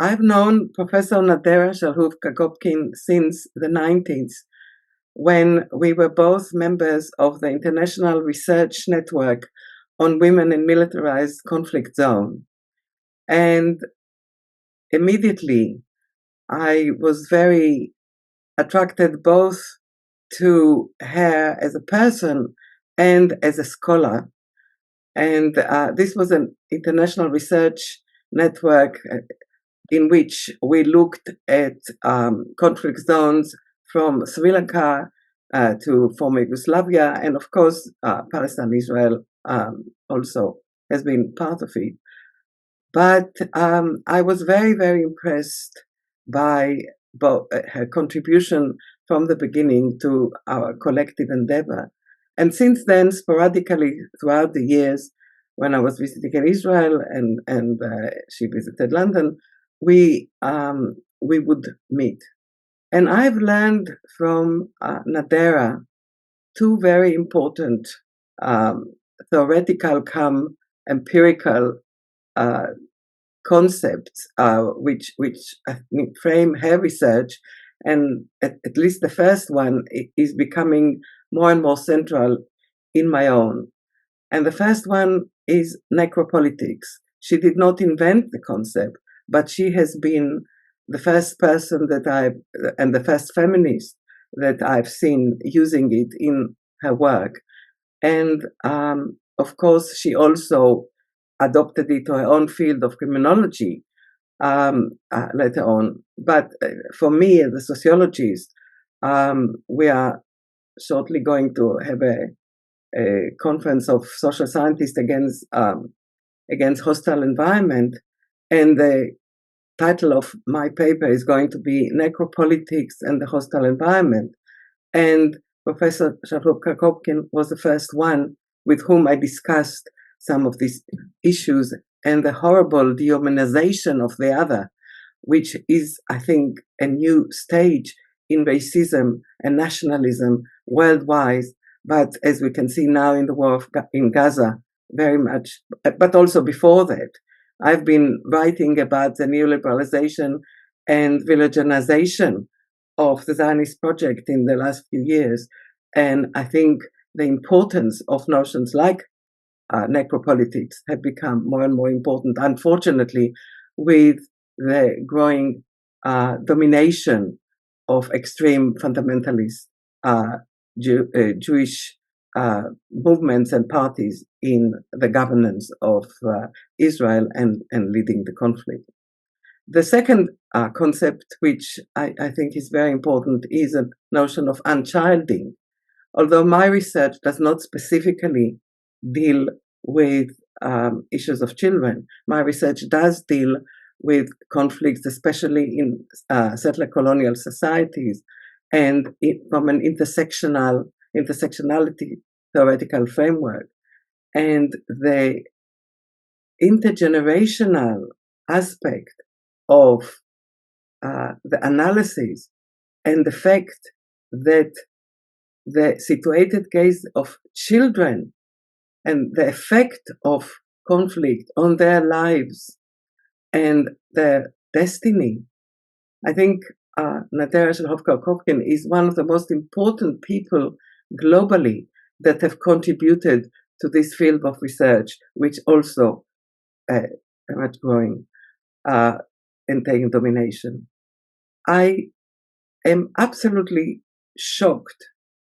I've known Professor Nadera Shalhoub-Kevorkian since the 90s, when we were both members of the International Research Network on Women in Militarized Conflict Zone. And immediately, I was very attracted both to her as a person and as a scholar. And this was an international research network in which we looked at conflict zones from Sri Lanka to former Yugoslavia, and of course, Palestine, Israel also has been part of it. But I was very, very impressed by her contribution from the beginning to our collective endeavor. And since then, sporadically throughout the years, when I was visiting Israel and she visited London, we would meet. And I've learned from Nadera two very important theoretical come empirical concepts which frame her research, and at least the first one is becoming more and more central in my own. And the first one is necropolitics. She did not invent the concept, but she has been the first person and the first feminist that I've seen using it in her work. And of course, she also adopted it to her own field of criminology later on. But for me, as a sociologist, we are shortly going to have a conference of social scientists against hostile environment, and the title of my paper is going to be Necropolitics and the Hostile Environment. And Professor Shalhoub-Kevorkian was the first one with whom I discussed some of these issues and the horrible dehumanization of the other, which is, I think, a new stage in racism and nationalism worldwide. But as we can see now in the war in Gaza, very much, but also before that, I've been writing about the neoliberalization and villaginization of the Zionist project in the last few years. And I think the importance of notions like necropolitics have become more and more important, unfortunately, with the growing domination of extreme fundamentalist Jewish movements and parties in the governance of Israel and leading the conflict. The second concept, which I think is very important, is a notion of unchilding. Although my research does not specifically deal with issues of children, my research does deal with conflicts, especially in settler colonial societies, and from an intersectionality theoretical framework. And the intergenerational aspect of the analysis and the fact that the situated case of children and the effect of conflict on their lives and their destiny. I think Nadera Shalhoub-Kevorkian is one of the most important people globally that have contributed to this field of research, which also very much growing and taking domination. I am absolutely shocked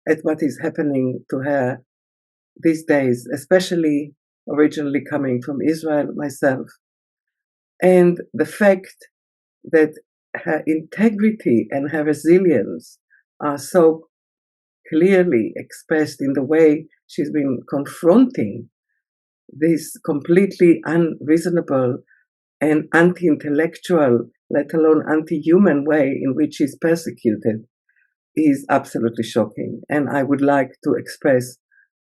at what is happening to her these days, especially originally coming from Israel myself. And the fact that her integrity and her resilience are so clearly expressed in the way she's been confronting this completely unreasonable and anti-intellectual, let alone anti-human way in which she's persecuted is absolutely shocking. And I would like to express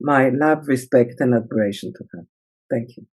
my love, respect, and admiration to her. Thank you.